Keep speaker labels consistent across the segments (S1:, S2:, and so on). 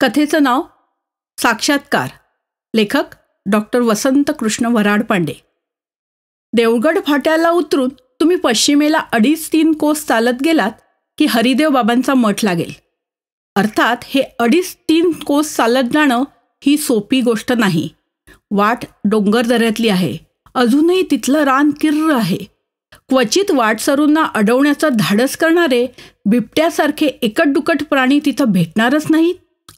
S1: कथेचं नाव साक्षात्कार. लेखक डॉक्टर वसंत कृष्ण वराडपांडे. देवगड फाट्याला उतरून तुम्ही पश्चिमेला 2.5-3 कोस चालत गेलात की हरिदेव बाबांचा मठ लागेल. अर्थात हे 2.5-3 कोस चालत जाणं ही सोपी गोष्ट नाही. वाट डोंगरदऱ्यातली आहे. अजूनही तिथलं रान किर्र आहे. क्वचित वाटसरूंना अडवण्याचं धाडस करणारे बिबट्यासारखे एकटदुकट प्राणी तिथं भेटणारच नाहीत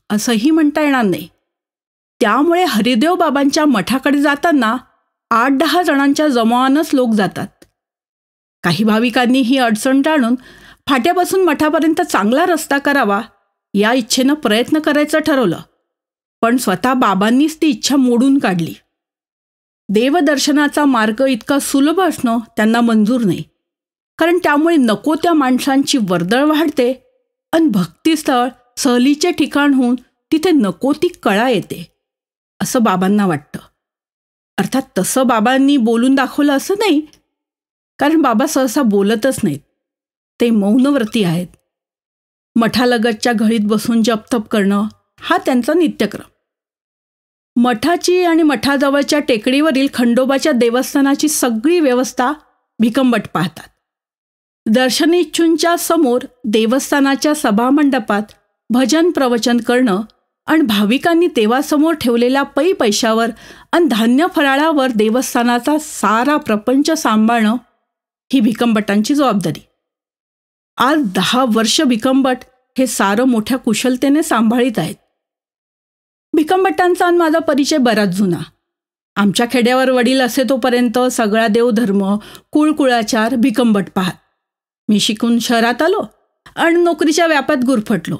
S1: असंही म्हणता येणार नाही. त्यामुळे हरिदेव बाबांच्या मठाकडे जाताना 8-10 जणांच्या जमावानंच लोक जातात. काही भाविकांनी ही अडचण टाळून फाट्यापासून मठापर्यंत चांगला रस्ता करावा या इच्छेनं प्रयत्न करायचं ठरवलं. पण स्वतः बाबांनीच ती इच्छा मोडून काढली. देवदर्शनाचा मार्ग इतका सुलभ असणं त्यांना मंजूर नाही, कारण त्यामुळे नको त्या माणसांची वर्दळ वाढते आणि भक्तिस्थळ सहलीचे ठिकाण होऊन तिथे नको ती कळा येते असं बाबांना वाटतं. अर्थात तसं बाबांनी बोलून दाखवलं असं नाही, कारण बाबा सहसा बोलतच नाहीत. ते मौनव्रती आहेत. मठालगतच्या घळीत बसून जपतप करणं हा त्यांचा नित्यक्रम. मठाची आणि मठाजवळच्या टेकडीवरील खंडोबाच्या देवस्थानाची सगळी व्यवस्था भिकंबट पाहतात. दर्शनेच्छूंच्या समोर देवस्थानाच्या सभामंडपात भजन प्रवचन करणं आणि भाविकांनी देवासमोर ठेवलेल्या पैशावर आणि धान्य फराळावर देवस्थानाचा सारा प्रपंच सांभाळणं ही भिकंबटांची जबाबदारी. आज 10 वर्ष भिकंबट हे सारं मोठ्या कुशलतेने सांभाळीत आहेत. भिकंबटांचा आणि माझा परिचय बराच जुना. आमच्या खेड्यावर वडील असे तोपर्यंत सगळा देवधर्म कुळकुळाचार भिकंबट पाहत. मी शिकून शहरात आलो आणि नोकरीच्या व्यापात गुरफटलो.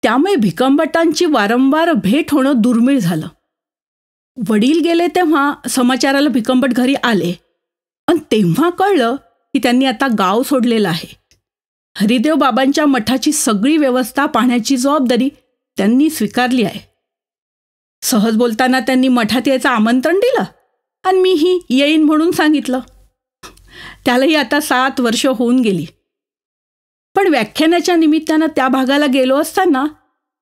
S1: त्यामुळे भिकंबटांची वारंवार भेट होणं दुर्मिळ झालं. वडील गेले तेव्हा समाचाराला भिकंबट घरी आले आणि तेव्हा कळलं की त्यांनी आता गाव सोडलेलं आहे. हरिदेव बाबांच्या मठाची सगळी व्यवस्था पाहण्याची जबाबदारी त्यांनी स्वीकारली आहे. सहज बोलताना त्यांनी मठात यायचं आमंत्रण दिलं आणि मीही येईन म्हणून सांगितलं. त्यालाही आता 7 वर्ष होऊन गेली. पण व्याख्यानाच्या निमित्तानं त्या भागाला गेलो असताना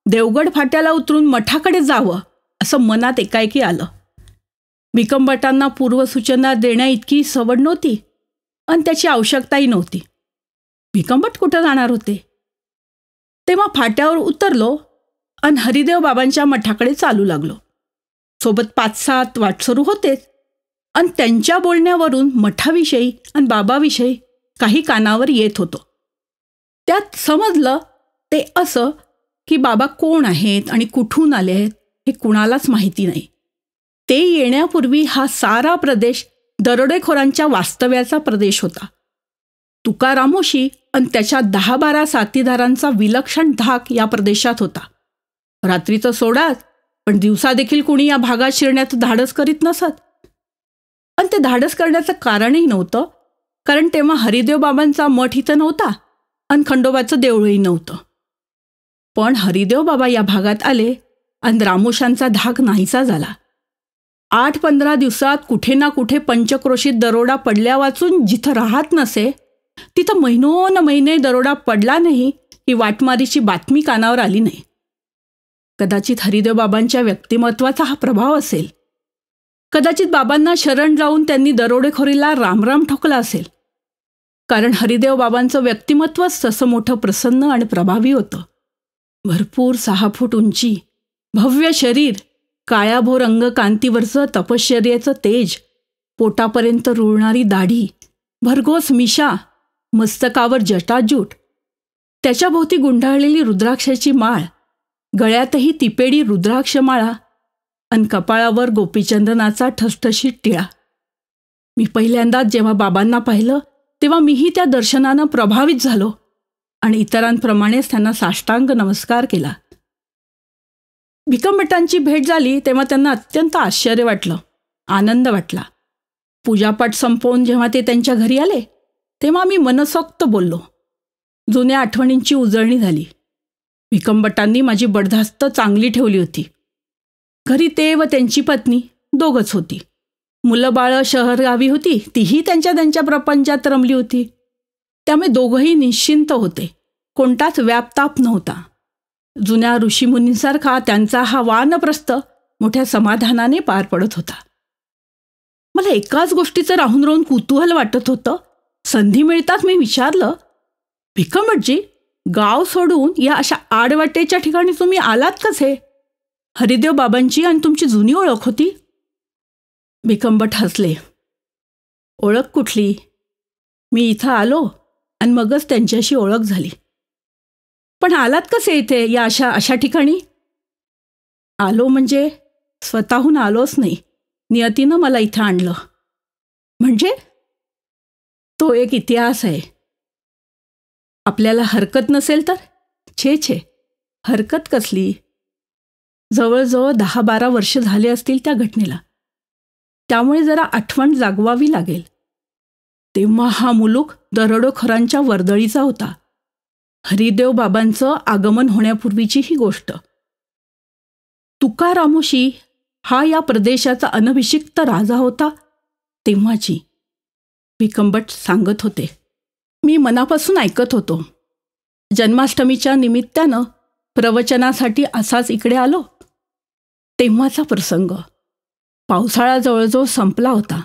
S1: देवगड फाट्याला उतरून मठाकडे जावं असं मनात एकाएकी आलं. भिकंबटांना पूर्वसूचना देण्या इतकी सवड नव्हती आणि त्याची आवश्यकताही नव्हती. भिकंबट कुठं जाणार होते? तेव्हा फाट्यावर उतरलो आणि हरिदेव बाबांच्या मठाकडे चालू लागलो. सोबत 5-7 वाटसरू होतेच आणि त्यांच्या बोलण्यावरून मठाविषयी आणि बाबाविषयी काही कानावर येत होतं. त्यात समजलं ते असं की बाबा कोण आहेत आणि कुठून आले आहेत हे कुणालाच माहिती नाही. ते येण्यापूर्वी हा सारा प्रदेश दरोडेखोरांच्या वास्तव्याचा प्रदेश होता. तुकारामोशी आणि त्याच्या 10-12 साथीदारांचा विलक्षण धाक या प्रदेशात होता. रात्रीचं सोडाच, पण दिवसा देखील कुणी या भागात शिरण्याचं धाडस करीत नसत. आणि ते धाडस करण्याचं कारणही नव्हतं, कारण तेव्हा हरिदेव बाबांचा मठ इथं नव्हता आणि खंडोबाचं देऊळही नव्हतं. पण हरिदेव बाबा या भागात आले आणि रामोशांचा धाक नाहीसा झाला. 8-15 दिवसात कुठे ना कुठे पंचक्रोशीत दरोडा पडल्या वाचून जिथं राहत नसे तिथं महिनोन महिने दरोडा पडला नाही ही वाटमारीची बातमी कानावर आली नाही. कदाचित हरिदेव बाबांच्या व्यक्तिमत्वाचा हा प्रभाव असेल. कदाचित बाबांना शरण जाऊन त्यांनी दरोडेखोरीला रामराम ठोकला असेल, कारण हरिदेव बाबांचं व्यक्तिमत्वच तसं मोठं प्रसन्न आणि प्रभावी होतं. भरपूर 6 फूट उंची, भव्य शरीर, काळ्याभोर अंगकांतीवरचं तपश्चर्याचं तेज, पोटापर्यंत रुळणारी दाढी, भरघोस मिशा, मस्तकावर जटाजूट, त्याच्याभोवती गुंडाळलेली रुद्राक्षाची माळ, गळ्यातही तिपेडी रुद्राक्षमाळा आणि कपाळावर गोपीचंदनाचा ठसठशीत टिळा. मी पहिल्यांदा जेव्हा बाबांना पाहिलं तेव्हा मीही त्या दर्शनानं प्रभावित झालो आणि इतरांप्रमाणेच त्यांना साष्टांग नमस्कार केला. भिकंबटांची भेट झाली तेव्हा त्यांना अत्यंत आश्चर्य वाटलं, आनंद वाटला. पूजापाठ संपवून जेव्हा ते त्यांच्या घरी आले तेव्हा मी मनसोक्त बोललो. जुन्या आठवणींची उजळणी झाली. भिकंबटांनी माझी बडदास्त चांगली ठेवली होती. घरी ते व त्यांची पत्नी दोघंच होती. मुलं बाळं शहरगावी होती, तीही त्यांच्या प्रपंचात रमली होती. त्यामुळे दोघंही निश्चिंत होते. कोणताच व्यापताप नव्हता. जुन्या ऋषीमुनींसारखा त्यांचा हा वानप्रस्थ मोठ्या समाधानाने पार पडत होता. मला एकाच गोष्टीचं राहून राहून कुतूहल वाटत होतं. संधी मिळताच मी विचारलं, भिकमटजी, गाव सोडून या अशा आडवाटेच्या ठिकाणी तुम्ही आलात कसे? हरिदेव बाबांची आणि तुमची जुनी ओळख होती? भिकमभट हसले. ओळख कुठली? मी इथं आलो आणि मगच त्यांच्याशी ओळख झाली. पण आलात कसे इथे या अशा ठिकाणी? आलो म्हणजे स्वतःहून आलोच नाही, नियतीनं मला इथं आणलं. म्हणजे? तो एक इतिहास आहे. आपल्याला हरकत नसेल तर? छे, हरकत कसली? जवळजवळ 10-12 वर्ष झाले असतील त्या घटनेला. त्यामुळे जरा आठवण जागवावी लागेल. तेव्हा हा मुलूक दरोडेखोरांच्या वर्दळीचा होता. हरिदेव बाबांचं आगमन होण्यापूर्वीची ही गोष्ट. तुकारामोशी हा या प्रदेशाचा अनभिषिक्त राजा होता तेव्हाची, भिकमभट सांगत होते. मी मनापासून ऐकत होतो. जन्माष्टमीच्या निमित्तानं प्रवचनासाठी असाच इकडे आलो. तेव्हाचा प्रसंग. पावसाळा जवळजवळ संपला होता.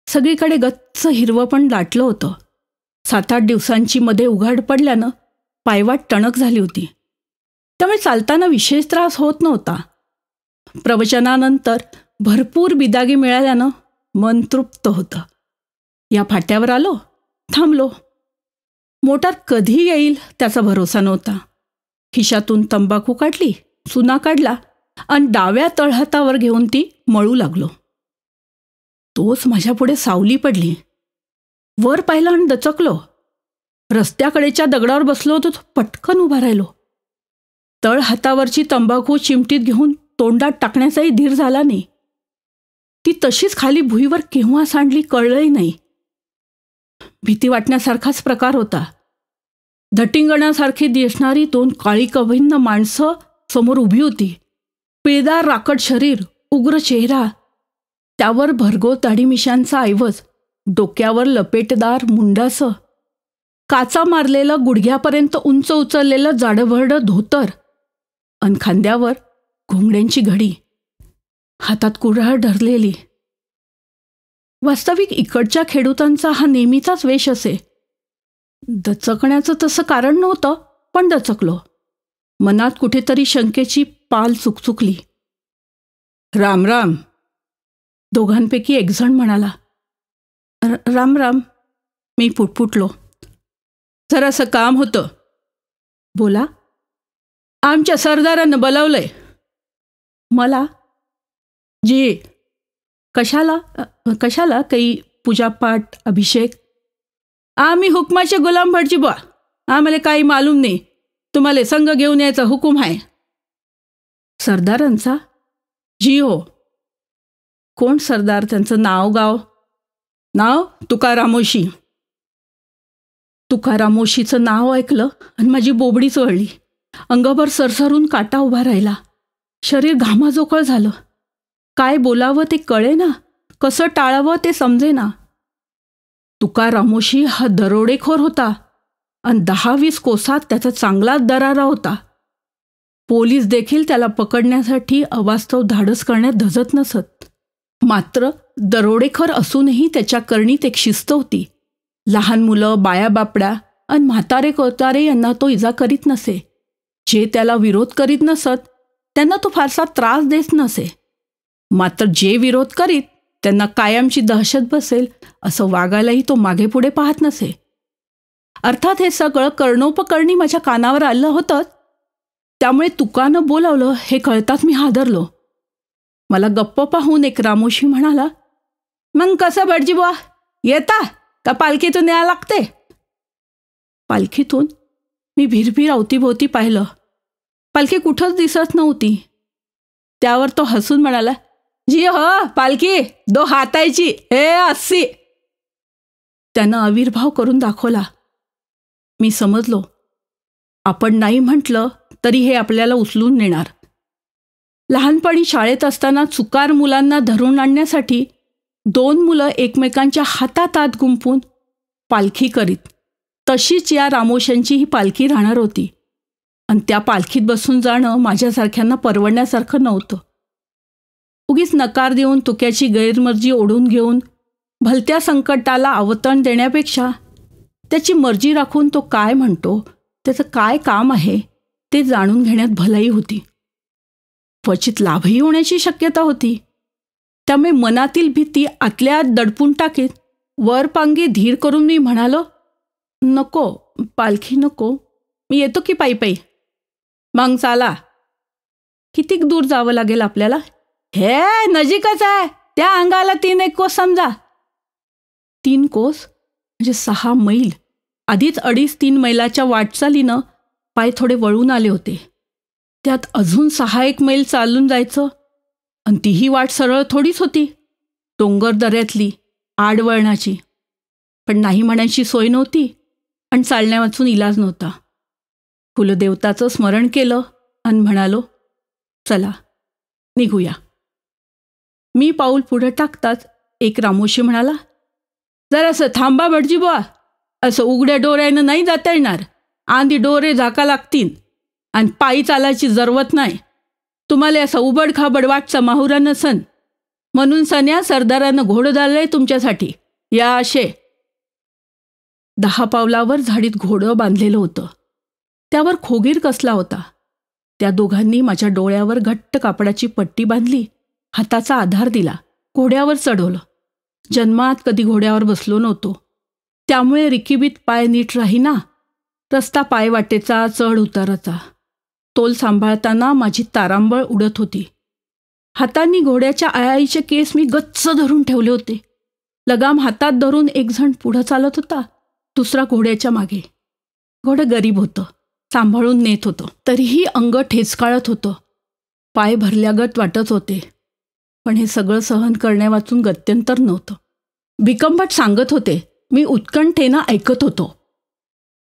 S1: सगळीकडे गच्च हिरवं पण दाटलं होतं. 7-8 दिवसांची मध्ये उघाड पडल्यानं पायवाट टणक झाली होती. त्यामुळे चालताना विशेष त्रास होत नव्हता. प्रवचनानंतर भरपूर बिदागी मिळाल्यानं मन तृप्त होतं. या फाट्यावर आलो, थांबलो. मोटार कधी येईल त्याचा भरोसा नव्हता. खिशातून तंबाखू काढली, चुना काढला आणि डाव्या तळहातावर घेऊन ती मळू लागलो. तोच माझ्यापुढे सावली पडली. वर पाहिलं आणि दचकलो. रस्त्याकडेच्या दगडावर बसलो होतो, पटकन उभा राहिलो. तळ हातावरची तंबाखू चिमटीत घेऊन तोंडात टाकण्याचाही धीर झाला नाही. ती तशीच खाली भुईवर केव्हा सांडली कळलंही नाही. भीती वाटण्यासारखाच प्रकार होता. धटिंगणासारखी दिसणारी 2 काळी कभिन्न माणसं समोर उभी होती. पिळदार राकट शरीर, उग्र चेहरा, त्यावर भरगोस दाढीमिशांचा ऐवज, डोक्यावर लपेटदार मुंडासं, काचा मारलेलं गुडघ्यापर्यंत उंच उचललेलं जाडभरडं धोतर अन खांद्यावर घोंगड्यांची घडी, हातात कुऱ्हाड धरलेली. वास्तविक इकडच्या खेडूतांचा हा नेहमीचाच वेश असे. दचकण्याचं तसं कारण नव्हतं, पण दचकलो. मनात कुठेतरी शंकेची पाल चुकचुकली. राम राम, दोघांपैकी एकजण म्हणाला. राम राम, मी पुटपुटलो. जरासं काम होतं. बोला. आमच्या सरदारानं बोलावलंय. मला? जी. कशाला? काही पूजापाठ, अभिषेक? आम्ही हुकमाचे गुलाम भटजी बुवा, आम्हाला काही मालूम नाही. तुम्हाला संघ घेऊन यायचा हुकूम आहे. सरदारांचा? जी हो. कोण सरदार? त्यांचं नाव गाव? नाव तुकारामोशी. तुकारामोशीचं नाव ऐकलं आणि माझी बोबडीच वळली. अंगभर सरसरून काटा उभा राहिला. शरीर घामाजोकळ झालं. काय बोलावं ते कळेना, कसं टाळावं ते समजेना. तुकारामोशी हा दरोडेखोर होता आणि 10-20 कोसात त्याचा चांगलाच दरारा होता. पोलीस देखील त्याला पकडण्यासाठी अवास्तव धाडस करण्यात धजत नसत. मात्र दरोडेखोर असूनही त्याच्या करणीत एक शिस्त होती. लहान मुलं, बायाबापड्या आणि म्हातारे कोतारे यांना तो इजा करीत नसे. जे त्याला विरोध करीत नसत त्यांना तो फारसा त्रास देत नसे. मात्र जे विरोध करीत त्यांना कायमची दहशत बसेल असं वागायलाही तो मागे पुढे पाहत नसे. अर्थात हे सगळं कर्णोपकर्णी माझ्या कानावर आलं होतं. त्यामुळे तुकानं बोलावलं हे कळताच मी हादरलो. मला गप्प पाहून एक रामोशी म्हणाला, मग कसं भटजी बुवा, येता का पालखीतून यायला लागते? पालखीतून? मी भिरभिर अवतीभोवती पाहिलं. पालखी कुठंच दिसत नव्हती. त्यावर तो हसून म्हणाला, जी हो, पालखी 2 हातायची, 80. त्यानं आविर्भाव करून दाखवला. मी समजलो, आपण नाही म्हटलं तरी हे आपल्याला उचलून नेणार. लहानपणी शाळेत असताना चुकार मुलांना धरून आणण्यासाठी 2 मुलं एकमेकांच्या हातात हात गुंफून पालखी करीत, तशीच या रामोशांची ही पालखी राहणार होती. आणि त्या पालखीत बसून जाणं माझ्यासारख्यांना परवडण्यासारखं नव्हतं. उगीच नकार देऊन तुक्याची गैरमर्जी ओढून घेऊन भलत्या संकटाला अवतरण देण्यापेक्षा त्याची मर्जी राखून तो काय म्हणतो, त्याचं काय काम आहे ते जाणून घेण्यात भलाई होती. क्वचित लाभही होण्याची शक्यता होती. त्यामुळे मनातील भीती आतल्या आत दडपून टाकीत वरपांगी धीर करून मी म्हणालो, नको, पालखी नको, मी येतो की पायी पायी. मग चाला. कितीक दूर जावं लागेल आपल्याला? हे नजीकच आहे, त्या अंगाला 3-1 कोस समजा. 3 कोस म्हणजे 6 मैल. आधीच 2.5-3 मैलाच्या वाटचालीनं पाय थोडे वळून आले होते. त्यात अजून 6-1 मैल चालून जायचं, आणि तीही वाट सरळ थोडीच होती, डोंगर दऱ्यातली, आडवळणाची. पण नाही म्हणायची सोय नव्हती आणि चालण्या वाचून इलाज नव्हता. कुलदेवताचं स्मरण केलं आणि म्हणालो, चला निघूया. मी पाऊल पुढं टाकताच एक रामोशी म्हणाला, जरासं थांबा भटजी बुवा, असं उघड्या डोऱ्यानं नाही जाता येणार. आंधी डोरे झाका लागतील आणि पायी चालायची जरवत नाही. तुम्हाला असं उबडखाबड वाटचा माहुरा नसन, म्हणून सन्या सरदारानं घोडं झालंय तुमच्यासाठी. या असे. 10 पावलावर झाडीत घोडं बांधलेलं होतं. त्यावर खोगीर कसला होता. त्या दोघांनी माझ्या डोळ्यावर घट्ट कापडाची पट्टी बांधली, हाताचा आधार दिला, घोड्यावर चढवलं. जन्मात कधी घोड्यावर बसलो नव्हतो, त्यामुळे रिकिबीत पाय नीट राहीना. रस्ता पायवाटेचा, चढ उताराचा. तोल सांभाळताना माझी तारांबळ उडत होती. हातांनी घोड्याच्या आयाईचे केस मी गच्च धरून ठेवले होते. लगाम हातात धरून एक जण पुढं चालत होता, दुसरा घोड्याच्या मागे. घोडं गरीब होतं, सांभाळून नेत होतं. तरीही अंग ठेचकाळत होतं. पाय भरल्यागत वाटत होते. पण हे सगळं सहन करण्यावाचून गत्यंतर नव्हतं. भिकंभट सांगत होते, मी उत्कंठेनं ऐकत होतो.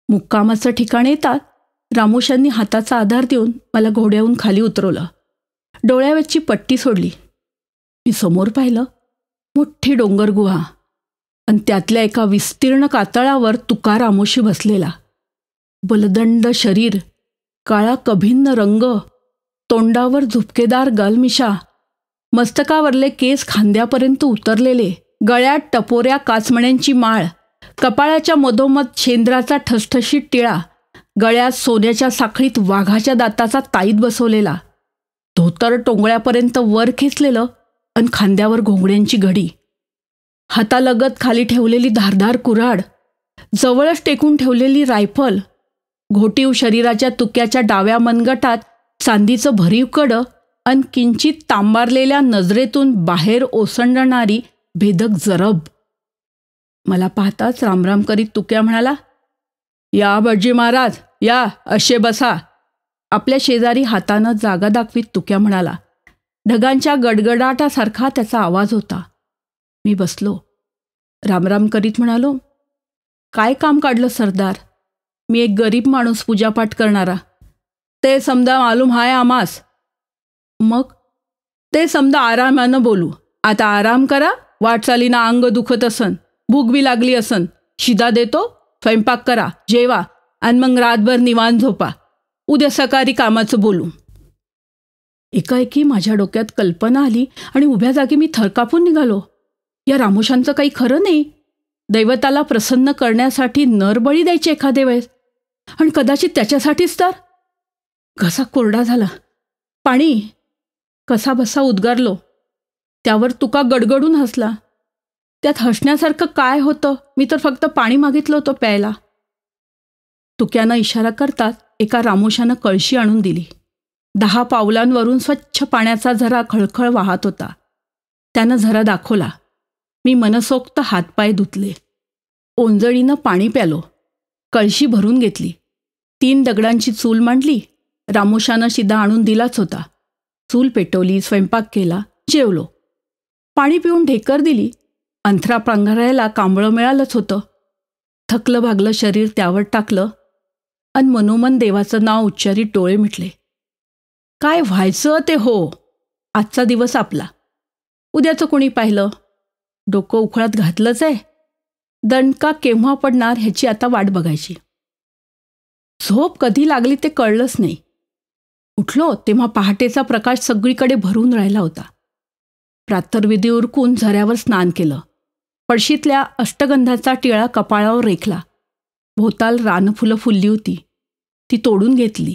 S1: मुक्कामाचं ठिकाण येतात रामोशांनी हाताचा आधार देऊन मला घोड्याहून खाली उतरवलं. डोळ्यावरची पट्टी सोडली. मी समोर पाहिलं, मोठी डोंगर गुहा, आणि त्यातल्या एका विस्तीर्ण कातळावर तुका रामोशी बसलेला. बलदंड शरीर, काळा कभिन्न रंग, तोंडावर झुपकेदार गालमिशा, मस्तकावरले केस खांद्यापर्यंत उतरलेले, गळ्यात टपोऱ्या काचमण्यांची माळ, कपाळाच्या मधोमध शेंद्राचा ठसठशीत टिळा, गळ्यात सोन्याच्या साखळीत वाघाच्या दाताचा ताईत बसवलेला, धोतर टोंगळ्यापर्यंत वर खेचलेलं आणि खांद्यावर घोंगड्यांची घडी, हातालगत खाली ठेवलेली धारधार कुऱ्हाड, जवळच टेकून ठेवलेली रायफल, घोटीव शरीराच्या तुक्याच्या डाव्या मनगटात चांदीचं भरीव कडं आणि किंचित तांबारलेल्या नजरेतून बाहेर ओसंडणारी भेदक जरब. मला पाहताच रामराम करीत तुक्या म्हणाला, या भटजी महाराज, या, असे बसा. आपल्या शेजारी हातानं जागा दाखवीत तुक्या म्हणाला. ढगांच्या गडगडाटासारखा त्याचा आवाज होता. मी बसलो. रामराम करीत म्हणालो, काय काम काढलं सरदार? मी एक गरीब माणूस, पूजापाठ करणारा. ते समजा मालूम हाय आमास. मग ते समजा आरामानं बोलू. आता आराम करा, वाटचालीनं अंग दुखत असन, भूक बी लागली असन. शिदा देतो, स्वयंपाक करा, जेवा, आणि मग रातभर निवांत झोपा. उद्या सकाळी कामाचं बोलू. एकाएकी माझ्या डोक्यात कल्पना आली आणि उभ्या जागी मी थरकापून निघालो. या रामोशांचं काही खरं नाही. दैवताला प्रसन्न करण्यासाठी नरबळी द्यायचे एखादे वेळेस, आणि कदाचित त्याच्यासाठीच तर. घसा कोरडा झाला. पाणी. कसा बसा उद्गारलो. त्यावर तुका गडगडून हसला. त्यात हसण्यासारखं काय होतं? मी तर फक्त पाणी मागितलं होतं प्यायला. तुक्यानं इशारा करतात एका रामोशानं कळशी आणून दिली. 10 पावलांवरून स्वच्छ पाण्याचा झरा खळखळ वाहत होता. त्यानं झरा दाखवला. मी मनसोक्त हातपाय धुतले. ओंजळीनं पाणी प्यालो. कळशी भरून घेतली. 3 दगडांची चूल मांडली. रामोशानं शिदा आणून दिलाच होता. चूल पेटवली, स्वयंपाक केला, जेवलो. पाणी पिऊन ढेकर दिली. अंथरा पांघरायला कांबळं मिळालंच होतं. थकलं भागलं शरीर त्यावर टाकलं आणि मनोमन देवाचं नाव उच्चारीत डोळे मिटले. काय व्हायचं ते हो. आजचा दिवस आपला. उद्याचं कोणी पाहिलं? डोकं उखळात घातलंच आहे. दणका केव्हा पडणार ह्याची आता वाट बघायची. झोप कधी लागली ते कळलंच नाही. उठलो तेव्हा पहाटेचा प्रकाश सगळीकडे भरून राहिला होता. प्रातर्विधी उरकून झऱ्यावर स्नान केलं. पळशीतल्या अष्टगंधाचा टिळा कपाळावर रेखला. भोवताल रानफुलं फुलली होती, ती तोडून घेतली.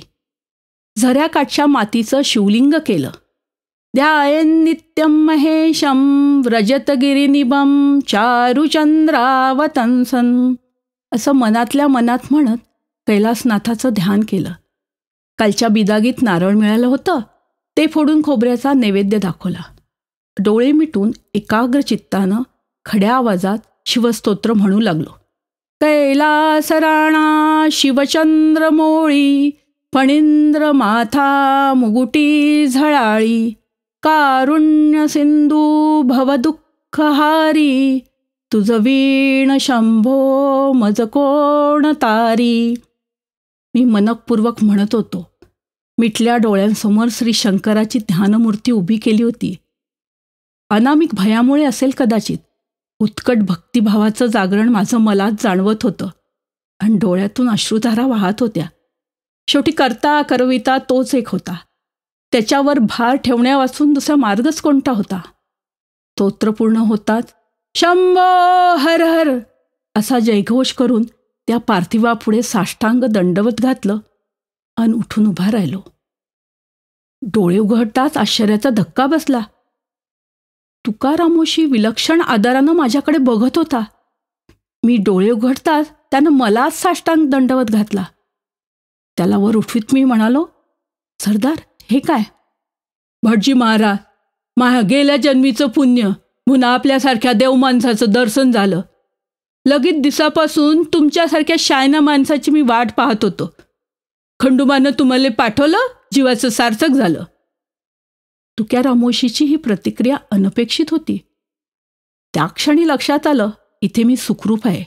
S1: झऱ्याकाठच्या मातीचं शिवलिंग केलं. ध्यायेन नित्यं महेशं व्रजतगिरिनिभं चारुचंद्रावतंसन असं मनातल्या मनात म्हणत कैलासनाथाचं ध्यान केलं. कालच्या बिदागीत नारळ मिळालं होतं, ते फोडून खोबऱ्याचा नैवेद्य दाखवला. डोळे मिटून एकाग्र चित्तानं खड्या आवाजात शिवस्तोत्र म्हणू लागलो. कैलासराणा शिवचंद्रमोळी फणींद्र माथा मुगुटी झळाळी कारुण्य सिंधू भवदुःखहारी तुझ वीण शंभो मज कोण तारी. मी मनकपूर्वक म्हणत होतो. मिटल्या डोळ्यांसमोर श्री शंकराची ध्यानमूर्ती उभी केली होती. अनामिक भयामुळे असेल कदाचित, उत्कट भक्तिभावाचं जागरण माझं मलाच जाणवत होतं आणि डोळ्यातून अश्रुधारा वाहत होत्या. शेवटी करता करविता तोच एक होता. त्याच्यावर भार ठेवण्यावाचून दुसरा मार्गच कोणता होता. स्तोत्र पूर्ण होताच शंभो हर हर असा जयघोष करून त्या पार्थिवापुढे साष्टांग दंडवत घातलं आणि उठून उभा राहिलो. डोळे उघडताच आश्चर्याचा धक्का बसला. तुकारामोशी विलक्षण आदरानं माझ्याकडे बघत होता. मी डोळे उघडताच त्यानं मलाच साष्टांग दंडवत घातला. त्याला वर उठवीत मी म्हणालो, सरदार हे काय? भटजी महाराज, गेल्या जन्मीचं पुण्य म्हणून आपल्यासारख्या देवमाणसाचं दर्शन झालं. लगेच दिसापासून तुमच्यासारख्या शायना माणसाची मी वाट पाहत होतो. खंडोबानं तुम्हाला पाठवलं, जीवाचं सार्थक झालं. तुकारामोशीची ही प्रतिक्रिया अनपेक्षित होती. त्या क्षणी लक्षात आलं, इथे मी सुखरूप आहे.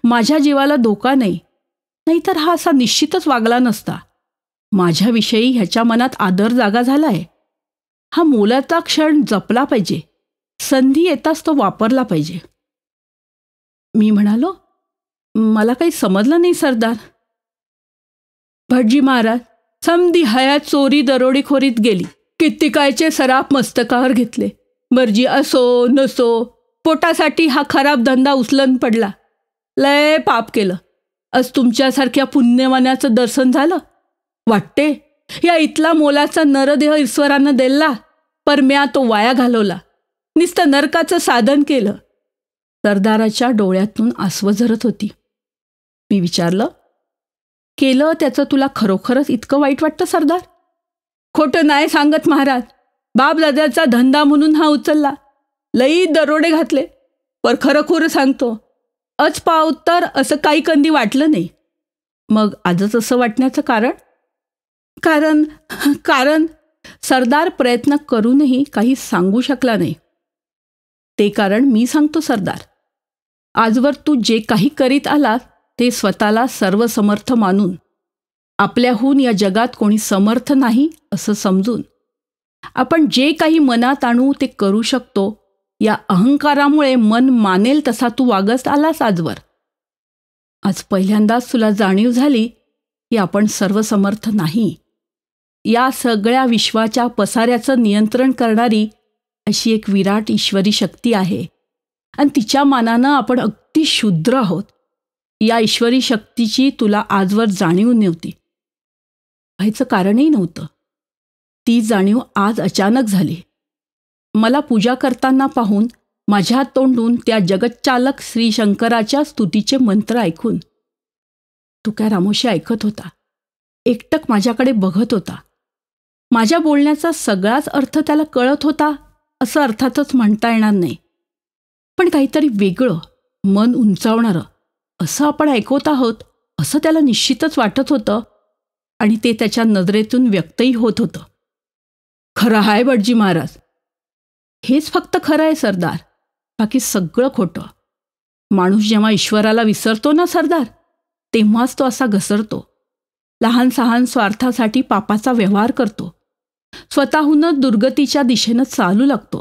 S1: माझ्या जीवाला धोका नाही, नाहीतर हा असा निश्चितच वागला नसता. माझ्याविषयी ह्याच्या मनात आदर जागा झालाय. हा मोलाचा क्षण जपला पाहिजे, संधी येताच तो वापरला पाहिजे. मी म्हणालो, मला काही समजलं नाही सरदार. भटजी महाराज, समधी हयात चोरी दरोडेखोरीत गेली. कित्येकाचे सराफ मस्तकावर घेतले. मर्जी असो नसो, पोटासाठी हा खराब धंदा उचलन पडला. लय पाप केलं. आज तुमच्यासारख्या पुण्यवानाचं दर्शन झालं. वाटते या इथला मोलाचा नरदेह ईश्वरानं दिला, पर म्या तो वाया घालवला. नुसतं नरकाचं साधन केलं. सरदाराच्या डोळ्यातून आसवं झरत होती. मी विचारलं, केलं त्याचं तुला खरोखरच इतकं वाईट वाटतं सरदार? खोटं नाही सांगत महाराज. बापदादाचा धंदा म्हणून हा उचलला. लई दरोडे घातले, पर खरं खोरं सांगतो, पाव तर असं काही कंदी वाटलं नाही. मग आजच असं वाटण्याचं कारण? कारण सरदार प्रयत्न करूनही काही सांगू शकला नाही. ते कारण मी सांगतो सरदार. आजवर तू जे काही करीत आलास ते स्वतःला सर्वसमर्थ मानून, आपल्याहून या जगात कोणी समर्थ नाही असं समजून, आपण जे काही मनात आणू ते करू शकतो या अहंकारामुळे मन मानेल तसा तू वागत आलास आजवर. आज पहिल्यांदाच तुला जाणीव झाली की आपण सर्वसमर्थ नाही. या सगळ्या विश्वाच्या पसाऱ्याचं नियंत्रण करणारी अशी एक विराट ईश्वरी शक्ती आहे आणि तिच्या मानानं आपण अगदी शूद्र आहोत. या ईश्वरी शक्तीची तुला आजवर जाणीव नव्हती. व्हायचं कारणही नव्हतं. ती जाणीव आज अचानक झाली. मला पूजा करताना पाहून माझ्या तोंडून त्या जगच्चालक श्री शंकराच्या स्तुतीचे मंत्र ऐकून तुकारामोशी ऐकत होता. एकटक माझ्याकडे बघत होता. माझ्या बोलण्याचा सगळाच अर्थ त्याला कळत होता असं अर्थातच म्हणता येणार नाही, पण काहीतरी वेगळं, मन उंचावणारं असं आपण ऐकवत आहोत असं त्याला निश्चितच वाटत होतं आणि ते त्याच्या नजरेतून व्यक्तही होत होतं. खरं आहे भटजी महाराज, हेच फक्त खरं आहे सरदार, बाकी सगळं खोटं. माणूस जेव्हा ईश्वराला विसरतो ना सरदार, तेव्हाच तो असा घसरतो. लहान सहान स्वार्थासाठी पापाचा व्यवहार करतो. स्वतःहूनच दुर्गतीच्या दिशेनं चालू लागतो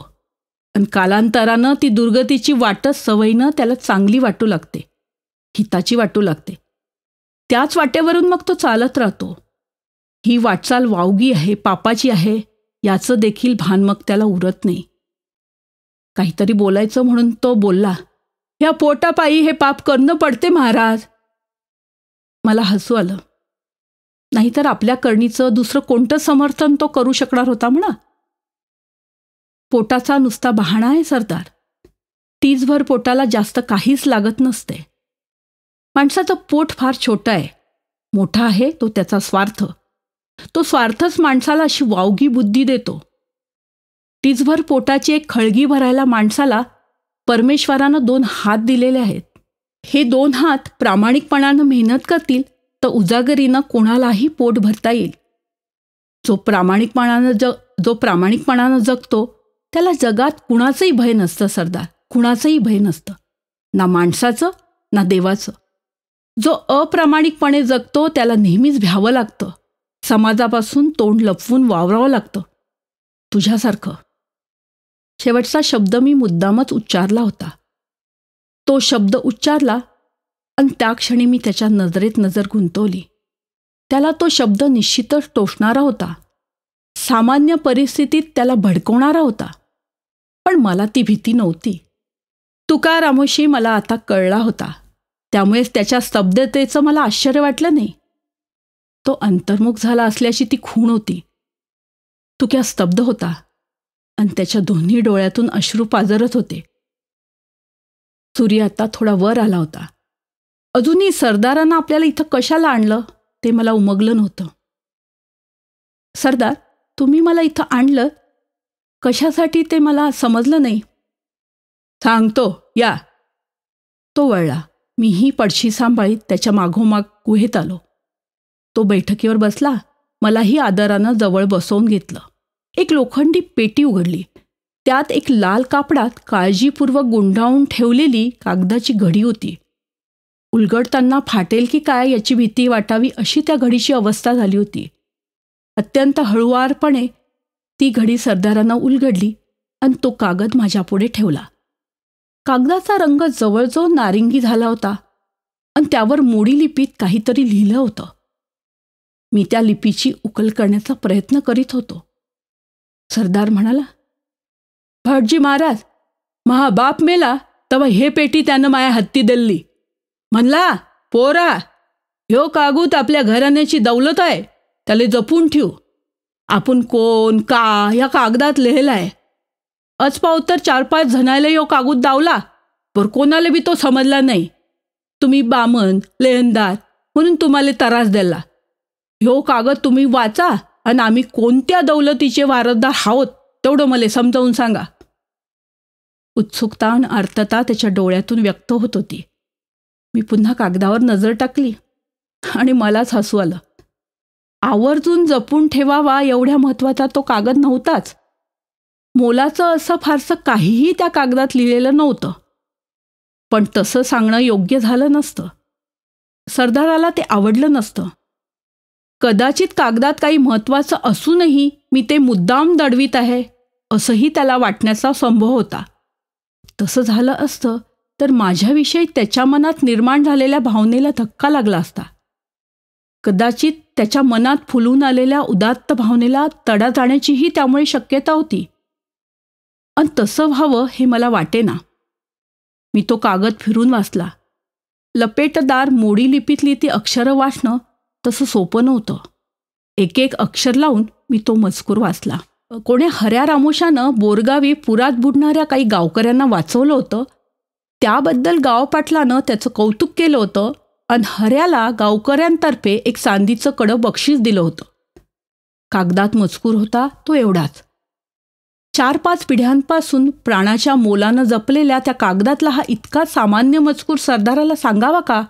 S1: आणि कालांतरानं ती दुर्गतीची वाटच सवयीनं त्याला चांगली वाटू लागते, हिताची वाटू लागते. त्याच वाटेवरून मग तो चालत राहतो. ही वाटचाल वावगी आहे, पापाची आहे, याचं देखील भान मग त्याला उरत नाही. काहीतरी बोलायचं म्हणून तो बोलला, ह्या पोटापायी हे पाप करणं पडते महाराज. मला हसू आलं. नाहीतर आपल्या करणीचं दुसरं कोणतं समर्थन तो करू शकणार होता म्हणा. पोटाचा नुसता बहाणा आहे सरदार. टीजभर पोटाला जास्त काहीच लागत नसते. माणसाचं पोट फार छोटं आहे. मोठा आहे तो त्याचा स्वार्थ. तो स्वार्थच माणसाला अशी वावगी बुद्धी देतो. टीजभर पोटाची एक खळगी भरायला माणसाला परमेश्वरानं 2 हात दिलेले आहेत. हे 2 हात प्रामाणिकपणानं मेहनत करतील तर उजागरीनं कोणालाही पोट भरता येईल. जो प्रामाणिकपणानं जगतो त्याला जगात कुणाचंही भय नसतं सरदार, कुणाचंही भय नसतं, ना माणसाचं ना देवाचं. जो अप्रामाणिकपणे जगतो त्याला नेहमीच भ्यावं लागतं. समाजापासून तोंड लपवून वावरावं लागतं. तुझ्यासारखं. शेवटचा शब्द मी मुद्दामच उच्चारला होता. तो शब्द उच्चारला आणि त्या क्षणी मी त्याच्या नजरेत नजर गुंतवली. त्याला तो शब्द निश्चितच टोचणारा होता. सामान्य परिस्थितीत त्याला भडकवणारा होता. पण मला ती भीती नव्हती. तुका रामोशी मला आता कळला होता. त्यामुळेच त्याच्या स्तब्धतेचं मला आश्चर्य वाटलं नाही. तो अंतर्मुख झाला असल्याची ती खूण होती. तुक्या स्तब्ध होता आणि त्याच्या दोन्ही डोळ्यातून अश्रू पाझरत होते. सूर्य आता थोडा वर आला होता. अजूनही सरदारांना आपल्याला इथं कशाला आणलं ते मला उमगलं नव्हतं. सरदार, तुम्ही मला इथं आणलं कशासाठी ते मला समजलं नाही. सांगतो या. तो वळला. मीही पडशी सांभाळीत त्याच्या मागोमाग गुहेत आलो. तो बैठकीवर बसला. मलाही आदरानं जवळ बसवून घेतलं. एक लोखंडी पेटी उघडली. त्यात एक लाल कापडात काळजीपूर्वक गुंडाळून ठेवलेली कागदाची घडी होती. उलगडताना फाटेल की काय याची भीती वाटावी अशी त्या घडीची अवस्था झाली होती. अत्यंत हळुवारपणे ती घडी सरदारानं उलगडली आणि तो कागद माझ्यापुढे ठेवला. कागदाचा रंग जवळजवळ नारिंगी झाला होता आणि त्यावर मोडी लिपीत काहीतरी लिहिलं होतं. मी त्या लिपीची उकल करण्याचा प्रयत्न करीत होतो. सरदार म्हणाला, भटजी महाराज, महा बाप मेला तेव्हा हे पेटी त्यानं माया हत्ती दिल्ली. म्हणला, पोरा, ह्यो कागूद आपल्या घराण्याची दौलत आहे, त्याला जपून ठेवू. आपण कोण का या कागदात लिहिलाय. अचपावतर 4-5 जणायला यो कागूद दावला, पर कोणाला बी तो समजला नाही. तुम्ही बामण लेहनदार म्हणून तुम्हाला त्रास दिला. ह्यो कागद तुम्ही वाचा आणि आम्ही कोणत्या दौलतीचे वारसदार आहोत तेवढं मला समजावून सांगा. उत्सुकता आणि आर्तता त्याच्या डोळ्यातून व्यक्त होत होती. मी पुन्हा कागदावर नजर टाकली आणि मलाच हसू आलं. आवर्जून जपून ठेवावा एवढ्या महत्त्वाचा तो कागद नव्हताच. मोलाचं असं फारसं काहीही त्या कागदात लिहिलेलं नव्हतं. पण तसं सांगणं योग्य झालं नसतं. सरदाराला ते आवडलं नसतं. कदाचित कागदात काही महत्त्वाचं असूनही मी ते मुद्दाम दडवीत आहे असंही त्याला वाटण्याचा संभव होता. तसं झालं असतं तर माझ्याविषयी त्याच्या मनात निर्माण झालेल्या भावनेला धक्का लागला असता. कदाचित त्याच्या मनात फुलून आलेल्या उदात्त भावनेला तडा जाण्याचीही त्यामुळे शक्यता होती. आणि तसं व्हावं हे मला वाटेना. मी तो कागद फिरून वाचला. लपेटदार मोडी लिपीतली ती अक्षरं वाचणं तसं सोपं नव्हतं. एक एक अक्षर लावून मी तो मजकूर वाचला. कोण्या हऱ्या रामोशानं बोरगावी पुरात बुडणाऱ्या काही गावकऱ्यांना वाचवलं होतं. त्याबद्दल गावपाटलानं त्याचं कौतुक केलं होतं आणि हऱ्याला गावकऱ्यांतर्फे एक चांदीचं कडं बक्षीस दिलं होतं. कागदात मजकूर होता तो एवढाच. 4-5 पिढ्यांपासून प्राणाच्या मोलानं जपलेल्या त्या कागदातला हा इतका सामान्य मजकूर सरदाराला सांगावा का?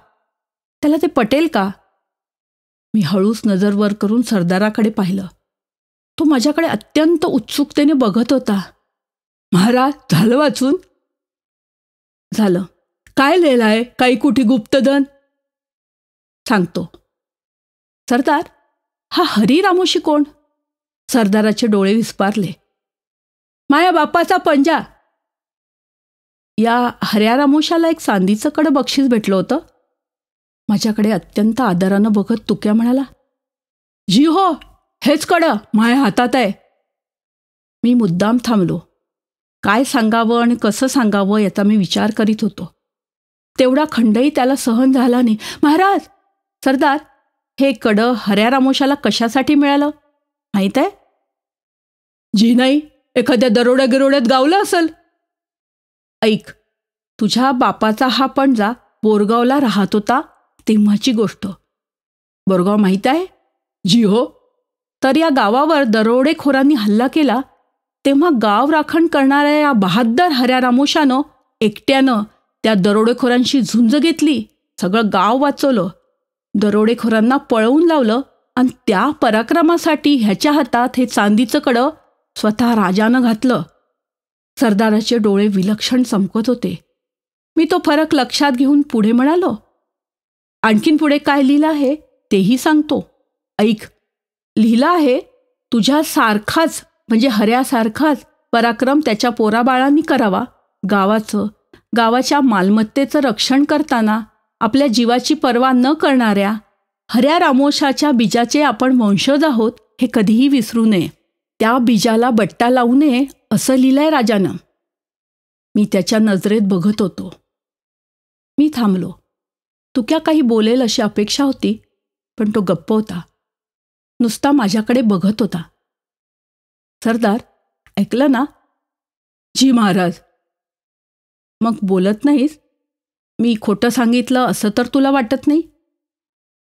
S1: त्याला ते पटेल का? मी हळूच नजर वर करून सरदाराकडे पाहिलं. तो माझ्याकडे अत्यंत उत्सुकतेने बघत होता. महाराज, झालं वाचून? झालं. काय लिहिलंय? काही कुठे गुप्तधन? सांगतो. सरदार, हा हरी रामोशी कोण? सरदाराचे डोळे विस्पारले. माया बापाचा पंजा. या हऱ्या रामोशाला एक चांदीचं कडं बक्षीस भेटलं होतं. माझ्याकडे अत्यंत आदरानं बघत तुक्या म्हणाला, जी हो, हेच कडं माझ्या हातात आहे. मी मुद्दाम थांबलो. काय सांगावं आणि कसं सांगावं याचा मी विचार करीत होतो. तेवढा खंडही त्याला सहन झाला नाही. महाराज, सरदार, हे कडं हऱ्या रामोशाला कशासाठी मिळालं माहीत आहे? जी नाही, एखाद्या दरोड्या गिरोड्यात गावलं असेल. ऐक, तुझ्या बापाचा हा पणजा बोरगावला राहत होता तेव्हाची गोष्ट. बोरगाव माहीत आहे? जी हो. तर या गावावर दरोडेखोरांनी हल्ला केला तेव्हा गाव राखण करणाऱ्या या बहाद्दर हऱ्या रामोशानं एकट्यानं त्या दरोडेखोरांशी झुंज घेतली. सगळं गाव वाचवलं, दरोडेखोरांना पळवून लावलं आणि त्या पराक्रमासाठी ह्याच्या हातात हे चांदीचं कडं स्वतः राजानं घातलं. सरदाराचे डोळे विलक्षण चमकत होते. मी तो फरक लक्षात घेऊन पुढे म्हणालो, आणखीन पुढे काय लिहिलं आहे तेही सांगतो. ऐक, लिहिलं आहे, तुझ्यासारखाच म्हणजे हऱ्यासारखाच पराक्रम त्याच्या पोराबाळांनी करावा. गावाच्या मालमत्तेचं रक्षण करताना आपल्या जीवाची पर्वा न करणाऱ्या हऱ्या रामोशाच्या बीजाचे आपण वंशज आहोत हे कधीही विसरू नये. त्या बीजाला बट्टा लावू नये असं लिहिलंय राजानं. मी त्याच्या नजरेत बघत होतो. मी थांबलो. तुक्या काही बोलेल अशी अपेक्षा होती, पण तो गप्प होता. नुसता माझ्याकडे बघत होता. सरदार, ऐकलं ना? जी महाराज. मग बोलत नाहीस? मी खोटं सांगितलं असं तर तुला वाटत नाही?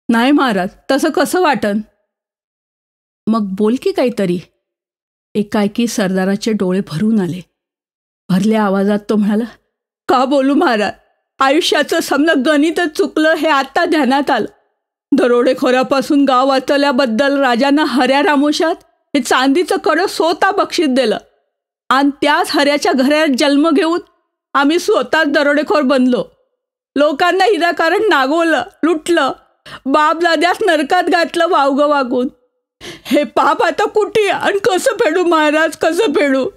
S1: नाही महाराज, तसं कसं वाटन? मग बोल की काहीतरी. एकाएकी सरदाराचे डोळे भरून आले. भरल्या आवाजात तो म्हणाला, का बोलू महाराज? आयुष्याचं समजा गणितच चुकलं हे आता ध्यानात आलं. दरोडेखोरापासून गाव वाचवल्याबद्दल राजांना हऱ्या रामोशात हे चांदीचं कडं स्वतः बक्षीस दिलं आणि त्याच हऱ्याच्या घरात जन्म घेऊन आम्ही स्वतःच दरोडेखोर बनलो. लोकांना विनाकारण नागवलं, लुटलं, बापदाद्यास नरकात घातलं वावगं वागून. हे पाप आता कुठे आणि कसं फेडू महाराज, कसं फेडू?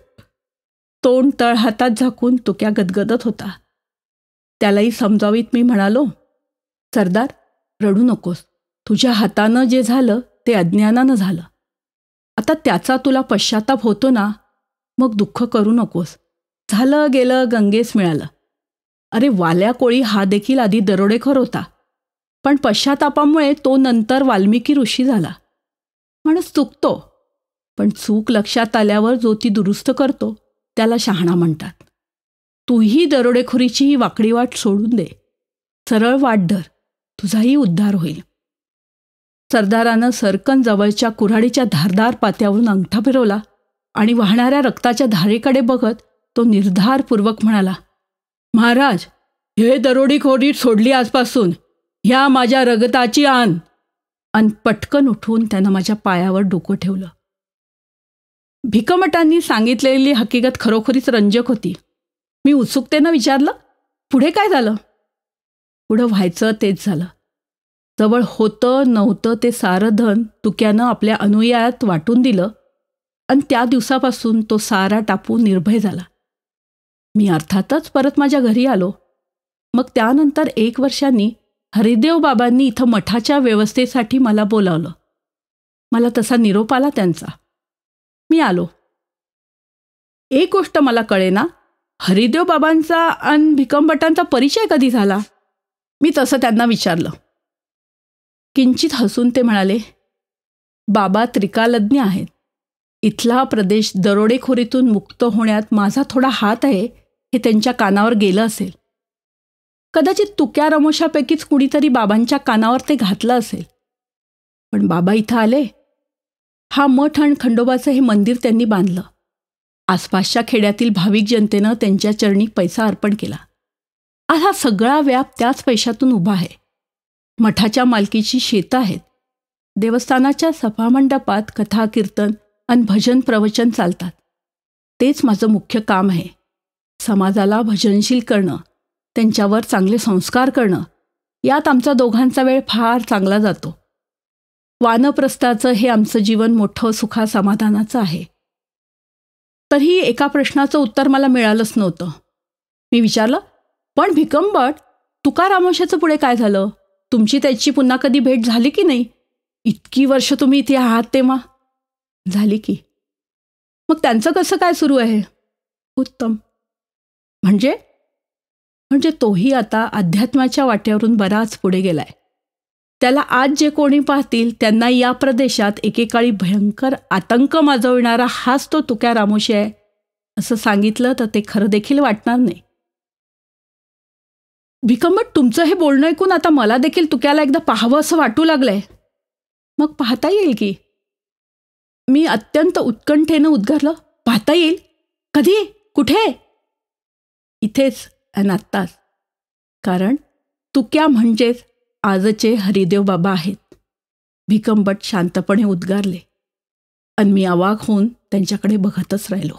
S1: तोंड तळ हातात झाकून तुक्या गदगदत होता. त्यालाही समजावीत मी म्हणालो, सरदार, रडू नकोस. तुझ्या हातानं जे झालं ते अज्ञानानं झालं. आता त्याचा तुला पश्चाताप होतो ना, मग दुःख करू नकोस. झालं गेलं गंगेस मिळालं. अरे, वाल्या कोळी हा देखील आधी दरोडेखोर होता, पण पश्चातापामुळे तो नंतर वाल्मिकी ऋषी झाला. माणूस चुकतो, पण चूक लक्षात आल्यावर जो ती दुरुस्त करतो त्याला शहाणा म्हणतात. तूही दरोडेखोरीची ही वाकडी वाट सोडून दे. सरळ वाट धर, तुझाही उद्धार होईल. सरदारानं सरकन जवळच्या कुऱ्हाडीच्या धारदार पात्यावरून अंगठा फिरवला आणि वाहणाऱ्या रक्ताच्या धारेकडे बघत तो निर्धारपूर्वक म्हणाला, महाराज, हे दरोडेखोरी सोडली आजपासून. ह्या माझ्या रगताची आण. आणि पटकन उठून त्यानं माझ्या पायावर डोकं ठेवलं. भिकमटांनी सांगितलेली हकीकत खरोखरीच रंजक होती. मी उत्सुकतेनं विचारलं, पुढे काय झालं? पुढं व्हायचं तेच झालं. जवळ होतं नव्हतं ते सारं धन तुक्यानं आपल्या अनुयायात वाटून दिलं आणि त्या दिवसापासून तो सारा टापू निर्भय झाला. मी अर्थातच परत माझ्या घरी आलो. मग त्यानंतर 1 वर्षांनी हरिदेव बाबांनी इथं मठाच्या व्यवस्थेसाठी मला बोलावलं. मला तसा निरोप आला त्यांचा. मी आलो. एक गोष्ट मला कळेना, हरिदेव बाबांचा आणि भिकमभटांचा परिचय कधी झाला? मी तसं त्यांना विचारलं. किंचित हसून ते म्हणाले, बाबा त्रिकालज्ञ आहेत. इथला प्रदेश दरोडेखोरीतून मुक्त होण्यात माझा थोडा हात आहे हे त्यांच्या कानावर गेलं असेल. कदाचित तुक्या रामोशापैकीच कुणीतरी बाबांच्या कानावर ते घातलं असेल. पण बाबा इथं आले. हा मठ आणि खंडोबाचं हे मंदिर त्यांनी बांधलं. आसपासच्या खेड्यातील भाविक जनतेनं त्यांच्या चरणी पैसा अर्पण केला. आज हा सगळा व्याप त्याच पैशातून उभा आहे. मठाच्या मालकीची शेतं आहेत. देवस्थानाच्या सभामंडपात कथा कीर्तन आणि भजन प्रवचन चालतात. तेच माझं मुख्य काम आहे. समाजाला भजनशील करणं, त्यांच्यावर चांगले संस्कार करणं, यात आमचा दोघांचा वेळ फार चांगला जातो. वानप्रस्थाचं हे आमचं जीवन मोठं सुखा समाधानाचं आहे. तरीही एका प्रश्नाचं उत्तर मला मिळालंच नव्हतं. मी विचारलं, पण भिकमभट, तुका रामोशाचं पुढे काय झालं? तुमची त्याची पुन्हा कधी भेट झाली की नाही? इतकी वर्ष तुम्ही इथे आहात तेव्हा. झाली की. मग त्यांचं कसं काय सुरू आहे? उत्तम. म्हणजे म्हणजे तोही आता अध्यात्माच्या वाटेवरून बराच पुढे गेलाय. त्याला आज जे कोणी पाहतील त्यांना या प्रदेशात एकेकाळी भयंकर आतंक माजविणारा हाच तो तुक्या रामोशी आहे असं सांगितलं तर ते खरं देखील वाटणार नाही. भिकंबट, तुमचं हे बोलणं ऐकून आता मला देखील तुक्याला एकदा पाहावं असं वाटू लागलंय. मग पाहता येईल की. मी अत्यंत उत्कंठेनं उद्गारलं. पाहता येईल? कधी? कुठे? इथेच आणि आत्ताच. कारण तुक्या म्हणजेच आजचे हरिदेव बाबा आहेत. भिकंबट शांतपणे उद्गारले आणि मी अवाक होऊन त्यांच्याकडे बघतच राहिलो.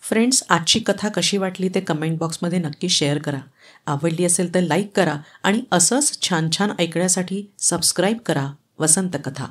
S2: फ्रेंड्स, आजची कथा कशी वाटली ते कमेंट बॉक्समध्ये नक्की शेअर करा. आवडली असेल तर लाईक करा आणि असंच छान छान ऐकण्यासाठी सबस्क्राईब करा वसंत कथा.